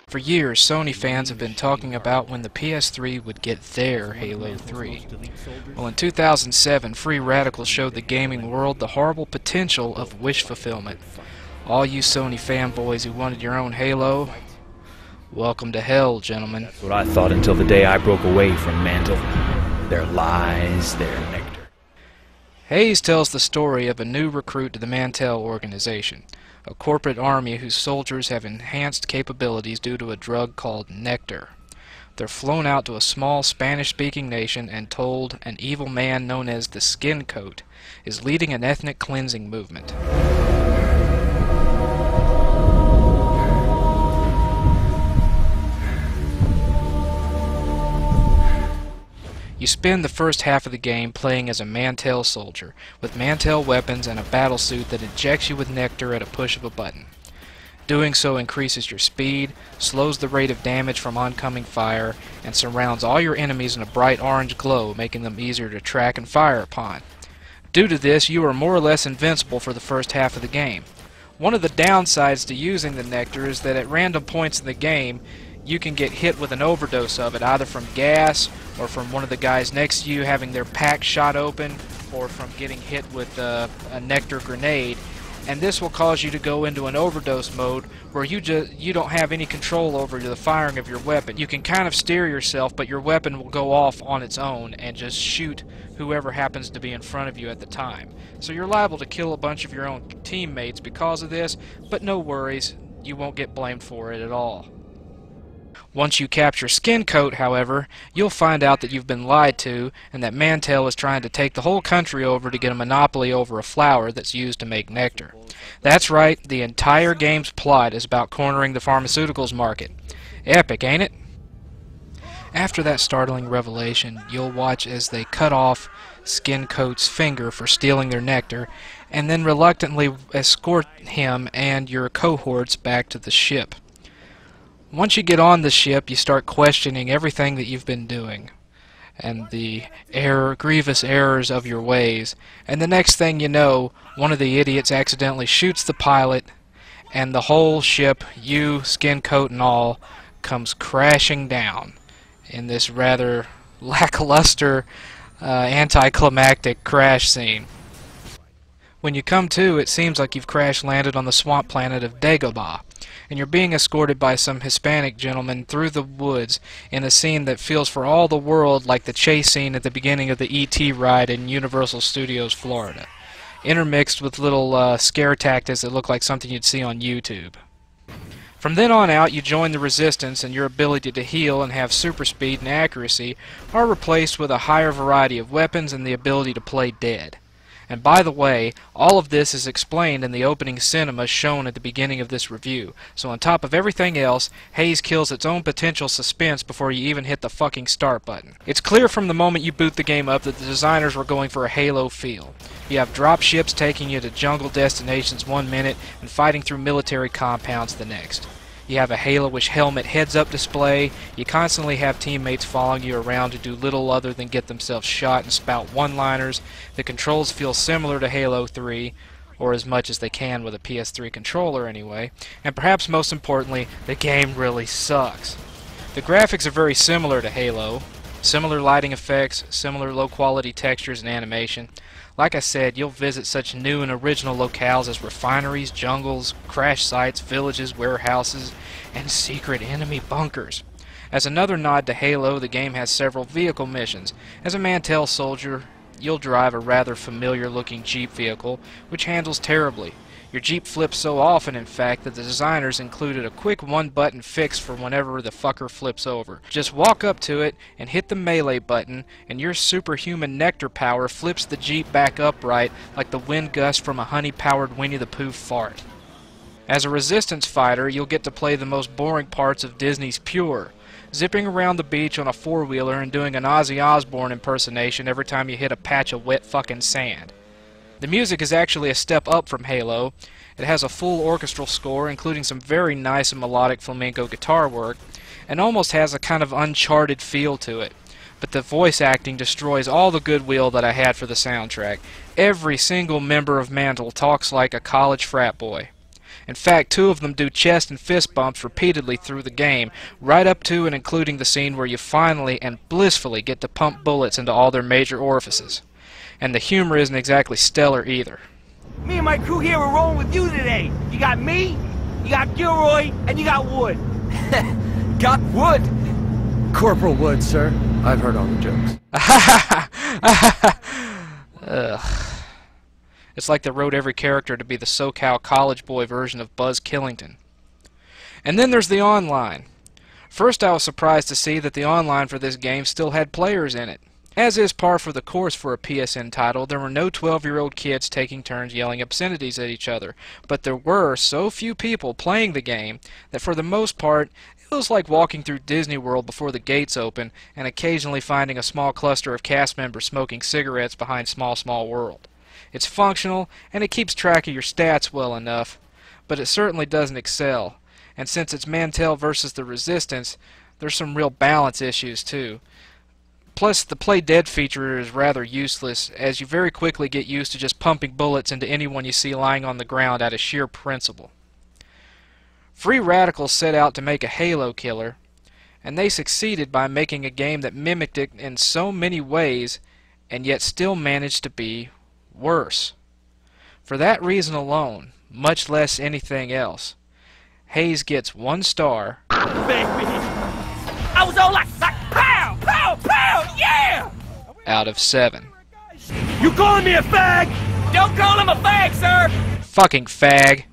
For years, Sony fans have been talking about when the PS3 would get their Halo 3. Well, in 2007, Free Radicals showed the gaming world the horrible potential of wish fulfillment. All you Sony fanboys who wanted your own Halo, welcome to hell, gentlemen. That's what I thought until the day I broke away from Mantle. Their lies, their nectar. Haze tells the story of a new recruit to the Mantell organization, a corporate army whose soldiers have enhanced capabilities due to a drug called nectar. They're flown out to a small Spanish-speaking nation and told an evil man known as the Skin Coat is leading an ethnic cleansing movement. You spend the first half of the game playing as a Mantell soldier, with Mantell weapons and a battlesuit that injects you with nectar at a push of a button. Doing so increases your speed, slows the rate of damage from oncoming fire, and surrounds all your enemies in a bright orange glow, making them easier to track and fire upon. Due to this, you are more or less invincible for the first half of the game. One of the downsides to using the nectar is that at random points in the game, you can get hit with an overdose of it, either from gas, or from one of the guys next to you having their pack shot open, or from getting hit with a nectar grenade. And this will cause you to go into an overdose mode where you don't have any control over the firing of your weapon. You can kind of steer yourself, but your weapon will go off on its own and just shoot whoever happens to be in front of you at the time. So you're liable to kill a bunch of your own teammates because of this, but no worries, you won't get blamed for it at all. Once you capture Skin Coat, however, you'll find out that you've been lied to and that Mantell is trying to take the whole country over to get a monopoly over a flower that's used to make nectar. That's right, the entire game's plot is about cornering the pharmaceuticals market. Epic, ain't it? After that startling revelation, you'll watch as they cut off Skin Coat's finger for stealing their nectar, and then reluctantly escort him and your cohorts back to the ship. Once you get on the ship, you start questioning everything that you've been doing and the grievous errors of your ways. And the next thing you know, one of the idiots accidentally shoots the pilot, and the whole ship, you, Skin Coat and all, comes crashing down in this rather lackluster, anticlimactic crash scene. When you come to, it seems like you've crash-landed on the swamp planet of Dagobah, and you're being escorted by some Hispanic gentleman through the woods in a scene that feels for all the world like the chase scene at the beginning of the E.T. ride in Universal Studios, Florida, intermixed with little scare tactics that look like something you'd see on YouTube. From then on out, you join the Resistance, and your ability to heal and have super speed and accuracy are replaced with a higher variety of weapons and the ability to play dead. And by the way, all of this is explained in the opening cinema shown at the beginning of this review. So on top of everything else, Haze kills its own potential suspense before you even hit the fucking start button. It's clear from the moment you boot the game up that the designers were going for a Halo feel. You have drop ships taking you to jungle destinations 1 minute and fighting through military compounds the next. You have a Halo-ish helmet heads-up display. You constantly have teammates following you around to do little other than get themselves shot and spout one-liners. The controls feel similar to Halo 3, or as much as they can with a PS3 controller anyway. And perhaps most importantly, the game really sucks. The graphics are very similar to Halo. Similar lighting effects, similar low-quality textures and animation. Like I said, you'll visit such new and original locales as refineries, jungles, crash sites, villages, warehouses, and secret enemy bunkers. As another nod to Halo, the game has several vehicle missions. As a Mantell soldier, you'll drive a rather familiar-looking Jeep vehicle, which handles terribly. Your Jeep flips so often, in fact, that the designers included a quick one-button fix for whenever the fucker flips over. Just walk up to it and hit the melee button, and your superhuman nectar power flips the Jeep back upright like the wind gust from a honey-powered Winnie the Pooh fart. As a Resistance fighter, you'll get to play the most boring parts of Disney's Pure, zipping around the beach on a four-wheeler and doing an Ozzy Osbourne impersonation every time you hit a patch of wet fucking sand. The music is actually a step up from Halo. It has a full orchestral score, including some very nice and melodic flamenco guitar work, and almost has a kind of Uncharted feel to it. But the voice acting destroys all the goodwill that I had for the soundtrack. Every single member of Mantle talks like a college frat boy. In fact, 2 of them do chest and fist bumps repeatedly through the game, right up to and including the scene where you finally and blissfully get to pump bullets into all their major orifices. And the humor isn't exactly stellar either. Me and my crew here are rolling with you today. You got me, you got Gilroy, and you got Wood. Got Wood? Corporal Wood, sir. I've heard all the jokes. Ugh. It's like they wrote every character to be the SoCal college boy version of Buzz Killington. And then there's the online. First, I was surprised to see that the online for this game still had players in it. As is par for the course for a PSN title, there were no 12-year-old kids taking turns yelling obscenities at each other, but there were so few people playing the game that for the most part, it was like walking through Disney World before the gates open and occasionally finding a small cluster of cast members smoking cigarettes behind Small Small World. It's functional, and it keeps track of your stats well enough, but it certainly doesn't excel, and since it's Mantell versus the Resistance, there's some real balance issues too. Plus, the Play Dead feature is rather useless, as you very quickly get used to just pumping bullets into anyone you see lying on the ground out of sheer principle. Free Radicals set out to make a Halo killer, and they succeeded by making a game that mimicked it in so many ways, and yet still managed to be worse. For that reason alone, much less anything else, Haze gets 1 star. Baby, I was all like pow, pow, pow, yeah! Out of 7. You calling me a fag? Don't call him a fag, sir! Fucking fag.